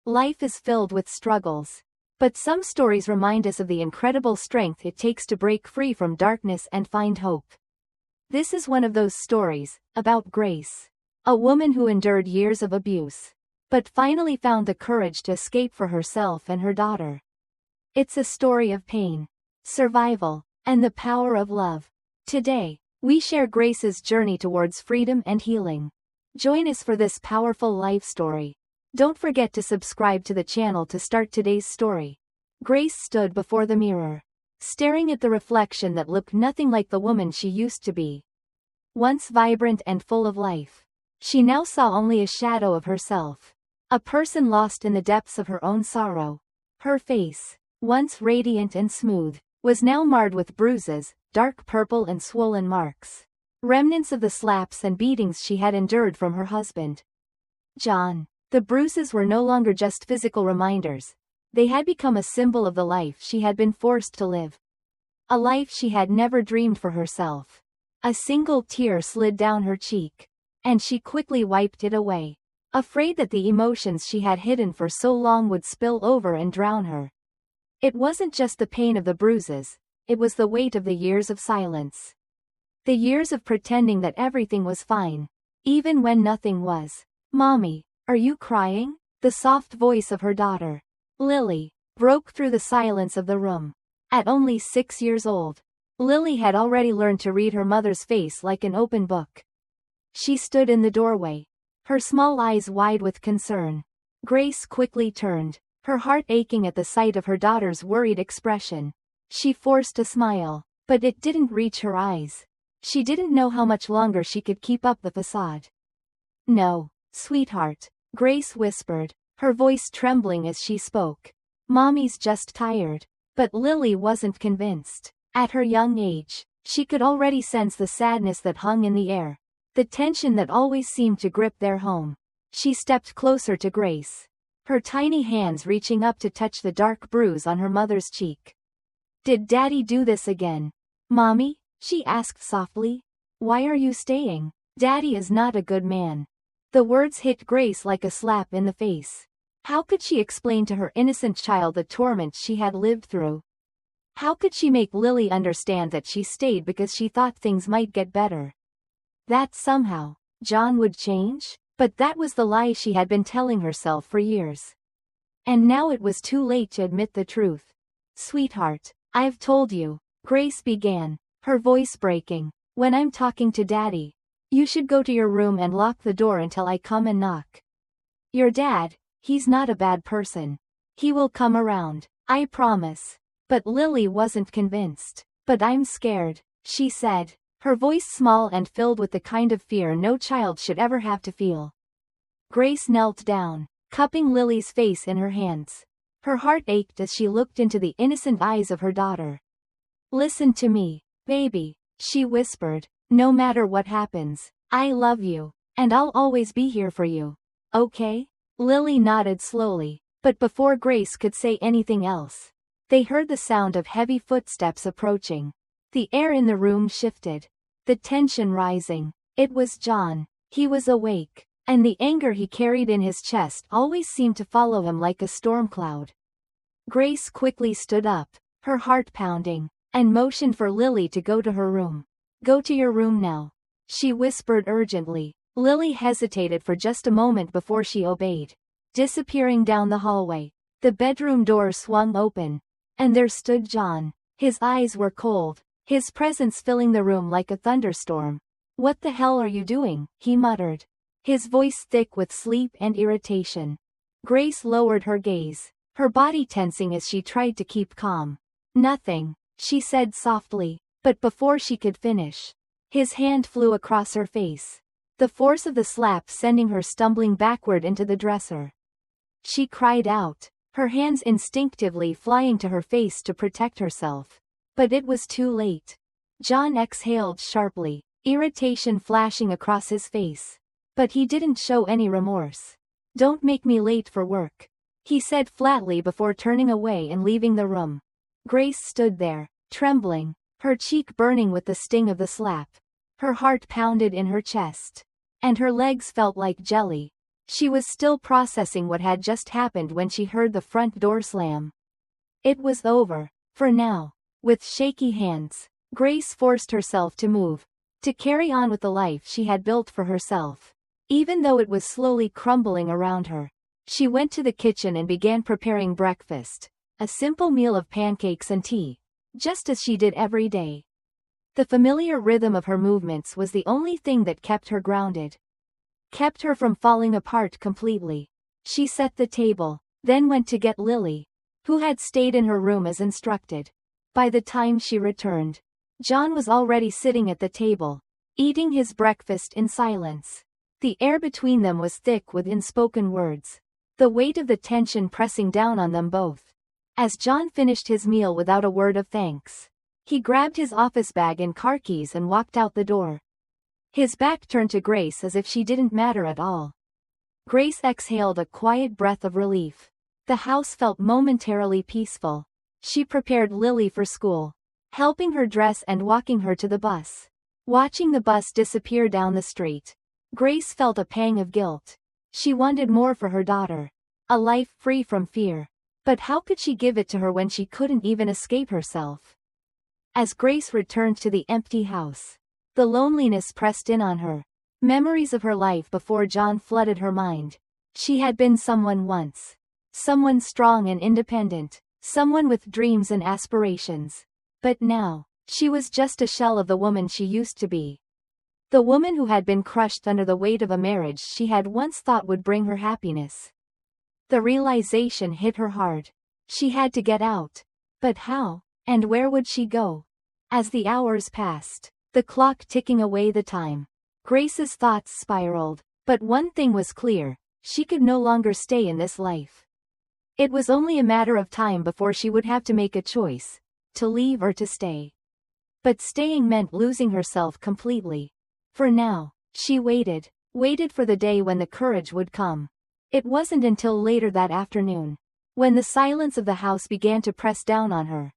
Life is filled with struggles. But some stories remind us of the incredible strength it takes to break free from darkness and find hope. This is one of those stories, about Grace. A woman who endured years of abuse, but finally found the courage to escape for herself and her daughter. It's a story of pain, survival, and the power of love. Today, we share Grace's journey towards freedom and healing. Join us for this powerful life story. Don't forget to subscribe to the channel to start today's story. Grace stood before the mirror, staring at the reflection that looked nothing like the woman she used to be. Once vibrant and full of life, she now saw only a shadow of herself. A person lost in the depths of her own sorrow. Her face, once radiant and smooth, was now marred with bruises, dark purple and swollen marks. Remnants of the slaps and beatings she had endured from her husband, John. The bruises were no longer just physical reminders. They had become a symbol of the life she had been forced to live. A life she had never dreamed for herself. A single tear slid down her cheek, and she quickly wiped it away, afraid that the emotions she had hidden for so long would spill over and drown her. It wasn't just the pain of the bruises, it was the weight of the years of silence. The years of pretending that everything was fine, even when nothing was. "Mommy, are you crying?" The soft voice of her daughter, Lily, broke through the silence of the room. At only 6 years old, Lily had already learned to read her mother's face like an open book. She stood in the doorway, her small eyes wide with concern. Grace quickly turned, her heart aching at the sight of her daughter's worried expression. She forced a smile, but it didn't reach her eyes. She didn't know how much longer she could keep up the facade. "No, sweetheart," Grace whispered, her voice trembling as she spoke. "Mommy's just tired." But Lily wasn't convinced. At her young age, she could already sense the sadness that hung in the air, the tension that always seemed to grip their home. She stepped closer to Grace, her tiny hands reaching up to touch the dark bruise on her mother's cheek. "Did Daddy do this again?" "Mommy?" she asked softly. "Why are you staying? Daddy is not a good man." The words hit Grace like a slap in the face. How could she explain to her innocent child the torment she had lived through? How could she make Lily understand that she stayed because she thought things might get better? That somehow, John would change? But that was the lie she had been telling herself for years. And now it was too late to admit the truth. "Sweetheart, I've told you," Grace began, her voice breaking. "When I'm talking to Daddy, you should go to your room and lock the door until I come and knock. Your dad, he's not a bad person. He will come around, I promise." But Lily wasn't convinced. "But I'm scared," she said, her voice small and filled with the kind of fear no child should ever have to feel. Grace knelt down, cupping Lily's face in her hands. Her heart ached as she looked into the innocent eyes of her daughter. "Listen to me, baby," she whispered. "No matter what happens, I love you, and I'll always be here for you. Okay?" Lily nodded slowly, but before Grace could say anything else, they heard the sound of heavy footsteps approaching. The air in the room shifted, the tension rising. It was John. He was awake, and the anger he carried in his chest always seemed to follow him like a storm cloud. Grace quickly stood up, her heart pounding, and motioned for Lily to go to her room. "Go to your room now," she whispered urgently. Lily hesitated for just a moment before she obeyed. Disappearing down the hallway, the bedroom door swung open, and there stood John. His eyes were cold, his presence filling the room like a thunderstorm. "What the hell are you doing?" he muttered, his voice thick with sleep and irritation. Grace lowered her gaze, her body tensing as she tried to keep calm. "Nothing," she said softly, but before she could finish, his hand flew across her face, the force of the slap sending her stumbling backward into the dresser. She cried out, her hands instinctively flying to her face to protect herself. But it was too late. John exhaled sharply, irritation flashing across his face. But he didn't show any remorse. "Don't make me late for work," he said flatly before turning away and leaving the room. Grace stood there, trembling, her cheek burning with the sting of the slap. Her heart pounded in her chest, and her legs felt like jelly. She was still processing what had just happened when she heard the front door slam. It was over. For now. With shaky hands, Grace forced herself to move, to carry on with the life she had built for herself. Even though it was slowly crumbling around her, she went to the kitchen and began preparing breakfast, a simple meal of pancakes and tea, just as she did every day. The familiar rhythm of her movements was the only thing that kept her grounded, kept her from falling apart completely. She set the table, then went to get Lily, who had stayed in her room as instructed. By the time she returned, John was already sitting at the table, eating his breakfast in silence. The air between them was thick with unspoken words, the weight of the tension pressing down on them both. As John finished his meal without a word of thanks, he grabbed his office bag and car keys and walked out the door. His back turned to Grace as if she didn't matter at all. Grace exhaled a quiet breath of relief. The house felt momentarily peaceful. She prepared Lily for school, helping her dress and walking her to the bus. Watching the bus disappear down the street, Grace felt a pang of guilt. She wanted more for her daughter, a life free from fear. But how could she give it to her when she couldn't even escape herself? As Grace returned to the empty house, the loneliness pressed in on her. Memories of her life before John flooded her mind. She had been someone once. Someone strong and independent. Someone with dreams and aspirations. But now, she was just a shell of the woman she used to be. The woman who had been crushed under the weight of a marriage she had once thought would bring her happiness. The realization hit her hard. She had to get out. But how? And where would she go? As the hours passed, the clock ticking away the time, Grace's thoughts spiraled. But one thing was clear, she could no longer stay in this life. It was only a matter of time before she would have to make a choice, to leave or to stay. But staying meant losing herself completely. For now, she waited for the day when the courage would come. It wasn't until later that afternoon, when the silence of the house began to press down on her,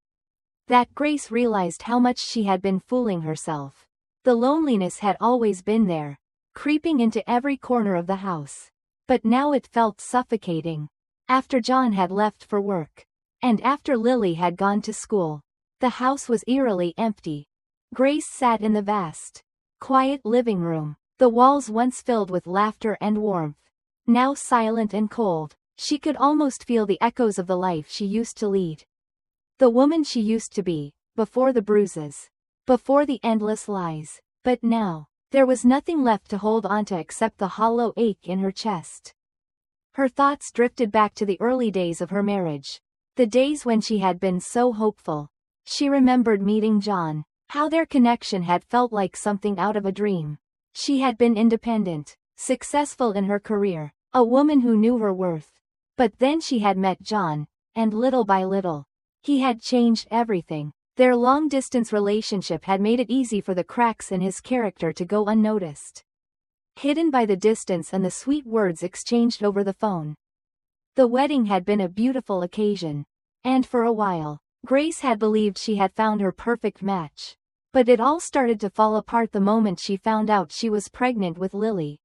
that Grace realized how much she had been fooling herself. The loneliness had always been there, creeping into every corner of the house. But now it felt suffocating. After John had left for work, and after Lily had gone to school, the house was eerily empty. Grace sat in the vast, quiet living room, the walls once filled with laughter and warmth, now silent and cold. She could almost feel the echoes of the life she used to lead. The woman she used to be, before the bruises, before the endless lies. But now, there was nothing left to hold onto except the hollow ache in her chest. Her thoughts drifted back to the early days of her marriage. The days when she had been so hopeful. She remembered meeting John, how their connection had felt like something out of a dream. She had been independent, successful in her career, a woman who knew her worth. But then she had met John, and little by little, he had changed everything. Their long-distance relationship had made it easy for the cracks in his character to go unnoticed, hidden by the distance and the sweet words exchanged over the phone. The wedding had been a beautiful occasion, and for a while, Grace had believed she had found her perfect match. But it all started to fall apart the moment she found out she was pregnant with Lily.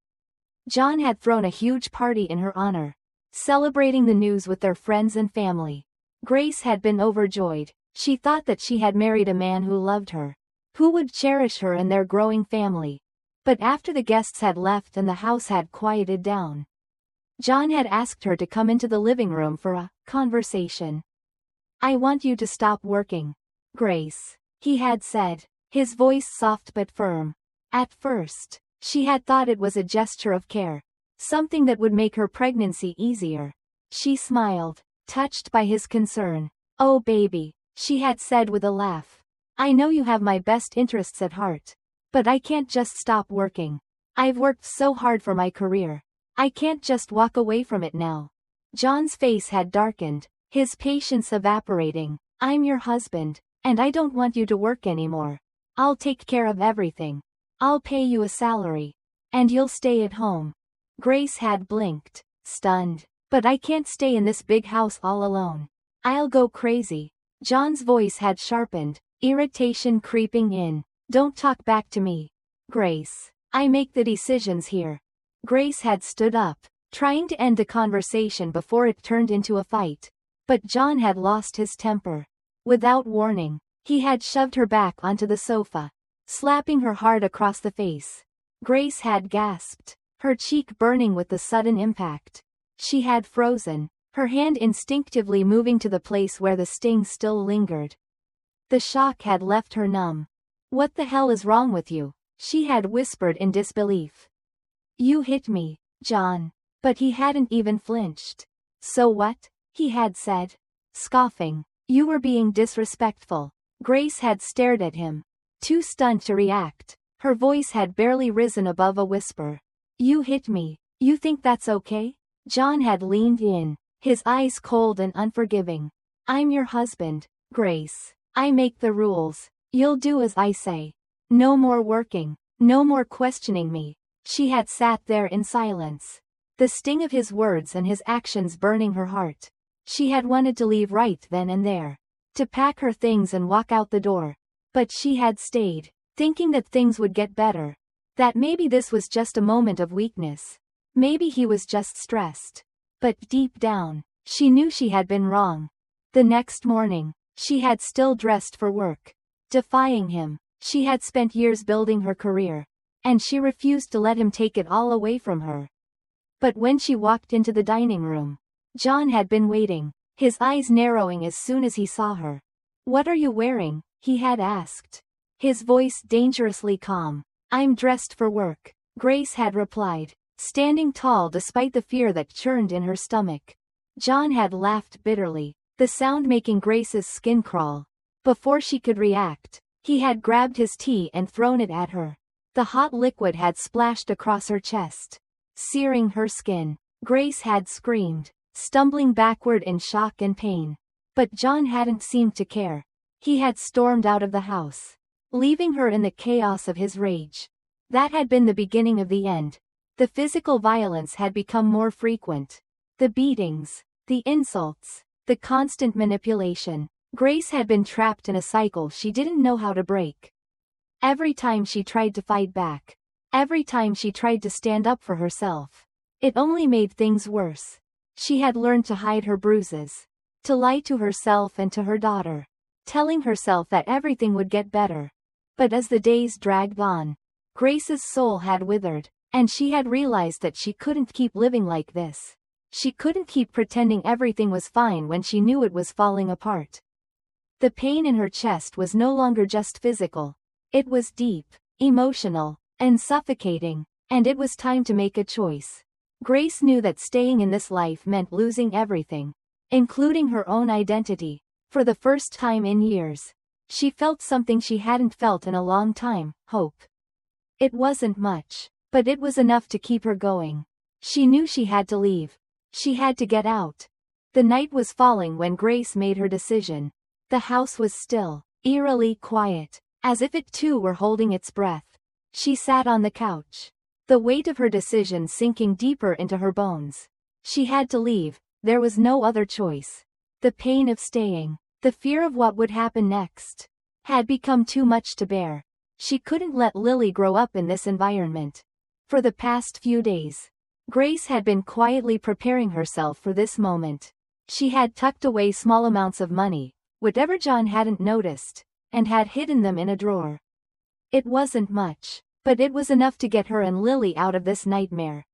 John had thrown a huge party in her honor, celebrating the news with their friends and family. Grace had been overjoyed. She thought that she had married a man who loved her, who would cherish her and their growing family. But after the guests had left and the house had quieted down, John had asked her to come into the living room for a conversation. "I want you to stop working, Grace," he had said, his voice soft but firm. At first, she had thought it was a gesture of care, something that would make her pregnancy easier. She smiled, touched by his concern. "Oh baby," she had said with a laugh. "I know you have my best interests at heart. But I can't just stop working. I've worked so hard for my career. I can't just walk away from it now." John's face had darkened, his patience evaporating. "I'm your husband, and I don't want you to work anymore. I'll take care of everything. I'll pay you a salary. And you'll stay at home." Grace had blinked, stunned. "But I can't stay in this big house all alone. I'll go crazy." John's voice had sharpened, irritation creeping in. "Don't talk back to me, Grace. I make the decisions here." Grace had stood up, trying to end the conversation before it turned into a fight. But John had lost his temper. Without warning, he had shoved her back onto the sofa, slapping her hard across the face. Grace had gasped, her cheek burning with the sudden impact. She had frozen, her hand instinctively moving to the place where the sting still lingered. The shock had left her numb. "What the hell is wrong with you?" she had whispered in disbelief. "You hit me, John." But he hadn't even flinched. "So what?" he had said, scoffing. "You were being disrespectful." Grace had stared at him, too stunned to react. Her voice had barely risen above a whisper. "You hit me. You think that's okay?" John had leaned in, his eyes cold and unforgiving. "I'm your husband, Grace. I make the rules. You'll do as I say. No more working. No more questioning me." She had sat there in silence, the sting of his words and his actions burning her heart. She had wanted to leave right then and there, to pack her things and walk out the door. But she had stayed, thinking that things would get better. That maybe this was just a moment of weakness. Maybe he was just stressed. But deep down, she knew she had been wrong. The next morning, she had still dressed for work, defying him. She had spent years building her career, and she refused to let him take it all away from her. But when she walked into the dining room, John had been waiting, his eyes narrowing as soon as he saw her. "What are you wearing?" he had asked, his voice dangerously calm. "I'm dressed for work," Grace had replied, standing tall despite the fear that churned in her stomach. John had laughed bitterly, the sound making Grace's skin crawl. Before she could react, he had grabbed his tea and thrown it at her. The hot liquid had splashed across her chest, searing her skin. Grace had screamed, stumbling backward in shock and pain. But John hadn't seemed to care. He had stormed out of the house, leaving her in the chaos of his rage. That had been the beginning of the end. The physical violence had become more frequent. The beatings, the insults, the constant manipulation. Grace had been trapped in a cycle she didn't know how to break. Every time she tried to fight back, every time she tried to stand up for herself, it only made things worse. She had learned to hide her bruises, to lie to herself and to her daughter, telling herself that everything would get better. But as the days dragged on, Grace's soul had withered, and she had realized that she couldn't keep living like this. She couldn't keep pretending everything was fine when she knew it was falling apart. The pain in her chest was no longer just physical. It was deep, emotional, and suffocating, and it was time to make a choice. Grace knew that staying in this life meant losing everything, including her own identity. For the first time in years, she felt something she hadn't felt in a long time: hope. It wasn't much, but it was enough to keep her going. She knew she had to leave. She had to get out. The night was falling when Grace made her decision. The house was still, eerily quiet, as if it too were holding its breath. She sat on the couch, the weight of her decision sinking deeper into her bones. She had to leave, there was no other choice. The pain of staying, the fear of what would happen next, had become too much to bear. She couldn't let Lily grow up in this environment. For the past few days, Grace had been quietly preparing herself for this moment. She had tucked away small amounts of money, whatever John hadn't noticed, and had hidden them in a drawer. It wasn't much, but it was enough to get her and Lily out of this nightmare.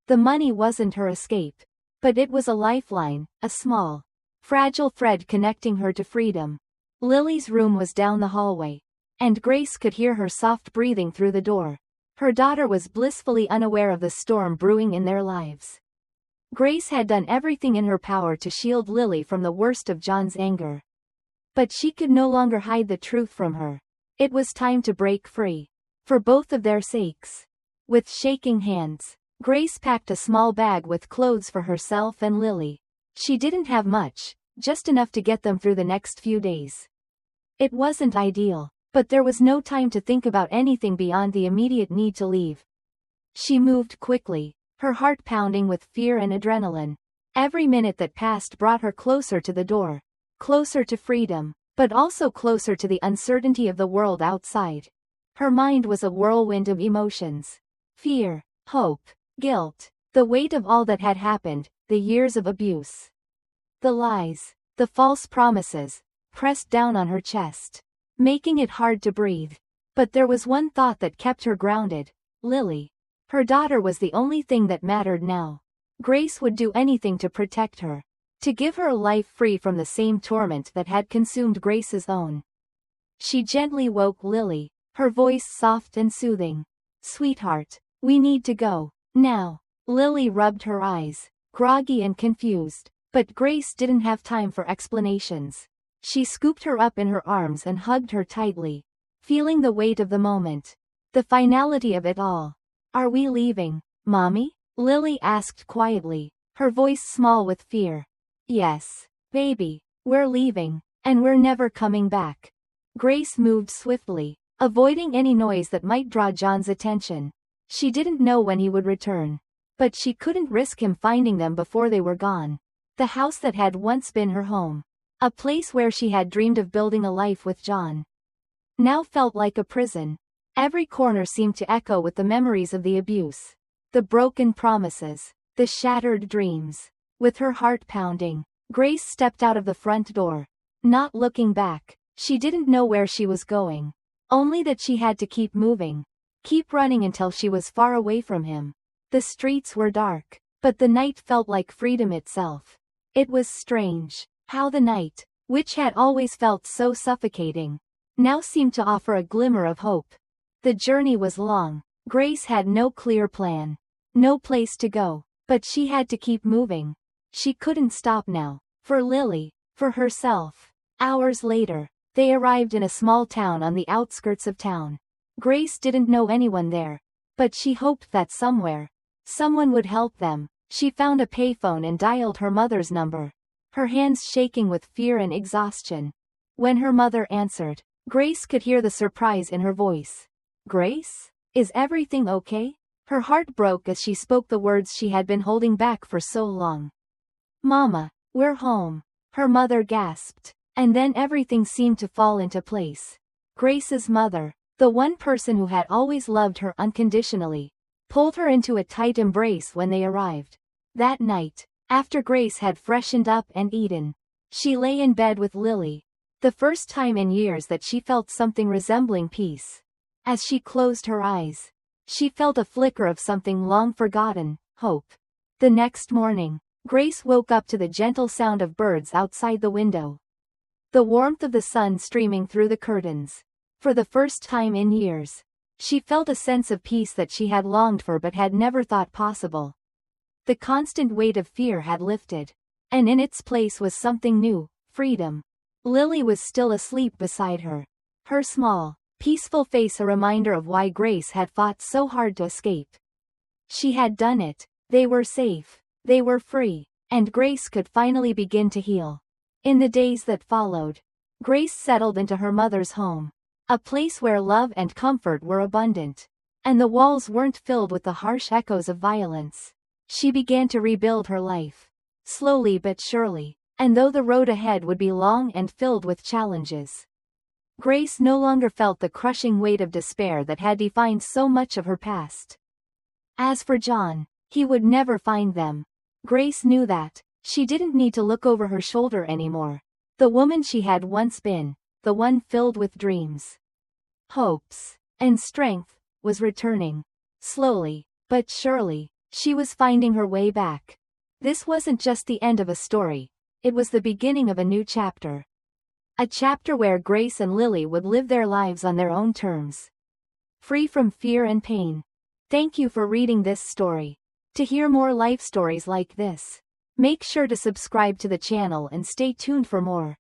The money wasn't her escape, but it was a lifeline, a small, fragile thread connecting her to freedom. Lily's room was down the hallway, and Grace could hear her soft breathing through the door. Her daughter was blissfully unaware of the storm brewing in their lives. Grace had done everything in her power to shield Lily from the worst of John's anger. But she could no longer hide the truth from her. It was time to break free, for both of their sakes. With shaking hands, Grace packed a small bag with clothes for herself and Lily. She didn't have much, just enough to get them through the next few days. It wasn't ideal, but there was no time to think about anything beyond the immediate need to leave. She moved quickly, her heart pounding with fear and adrenaline. Every minute that passed brought her closer to the door, closer to freedom, but also closer to the uncertainty of the world outside. Her mind was a whirlwind of emotions. Fear, hope, guilt, The weight of all that had happened, the years of abuse, the lies, the false promises, pressed down on her chest, making it hard to breathe. But there was one thought that kept her grounded: Lily. Her daughter was the only thing that mattered now. Grace would do anything to protect her, to give her a life free from the same torment that had consumed Grace's own. She gently woke Lily, her voice soft and soothing. "Sweetheart, we need to go, now." Lily rubbed her eyes, groggy and confused, but Grace didn't have time for explanations. She scooped her up in her arms and hugged her tightly, feeling the weight of the moment, the finality of it all. "Are we leaving, Mommy?" Lily asked quietly, her voice small with fear. "Yes, baby, we're leaving, and we're never coming back." Grace moved swiftly, avoiding any noise that might draw John's attention. She didn't know when he would return, but she couldn't risk him finding them before they were gone. The house that had once been her home, a place where she had dreamed of building a life with John, now felt like a prison. Every corner seemed to echo with the memories of the abuse, the broken promises, the shattered dreams. With her heart pounding, Grace stepped out of the front door, not looking back. She didn't know where she was going, only that she had to keep moving, keep running until she was far away from him. The streets were dark, but the night felt like freedom itself. It was strange how the night, which had always felt so suffocating, now seemed to offer a glimmer of hope. The journey was long. Grace had no clear plan, no place to go, but she had to keep moving. She couldn't stop now, for Lily, for herself. Hours later, they arrived in a small town on the outskirts of town. Grace didn't know anyone there, but she hoped that someone would help them. She found a payphone and dialed her mother's number, her hands shaking with fear and exhaustion. When her mother answered, Grace could hear the surprise in her voice. "Grace? Is everything okay?" Her heart broke as she spoke the words she had been holding back for so long. "Mama, we're home," her mother gasped, and then everything seemed to fall into place. Grace's mother, the one person who had always loved her unconditionally, pulled her into a tight embrace when they arrived. That night, after Grace had freshened up and eaten, she lay in bed with Lily, the first time in years that she felt something resembling peace. As she closed her eyes, she felt a flicker of something long forgotten: hope. The next morning, Grace woke up to the gentle sound of birds outside the window, the warmth of the sun streaming through the curtains. For the first time in years, she felt a sense of peace that she had longed for but had never thought possible. The constant weight of fear had lifted, and in its place was something new: freedom. Lily was still asleep beside her, her small, peaceful face a reminder of why Grace had fought so hard to escape. She had done it. They were safe, they were free, and Grace could finally begin to heal. In the days that followed, Grace settled into her mother's home, a place where love and comfort were abundant, and the walls weren't filled with the harsh echoes of violence. She began to rebuild her life, slowly but surely, and though the road ahead would be long and filled with challenges, Grace no longer felt the crushing weight of despair that had defined so much of her past. As for John, he would never find them. Grace knew that. She didn't need to look over her shoulder anymore. The woman she had once been, the one filled with dreams, hopes, and strength, was returning. Slowly, but surely, she was finding her way back. This wasn't just the end of a story, it was the beginning of a new chapter. A chapter where Grace and Lily would live their lives on their own terms, free from fear and pain. Thank you for reading this story. To hear more life stories like this, make sure to subscribe to the channel and stay tuned for more.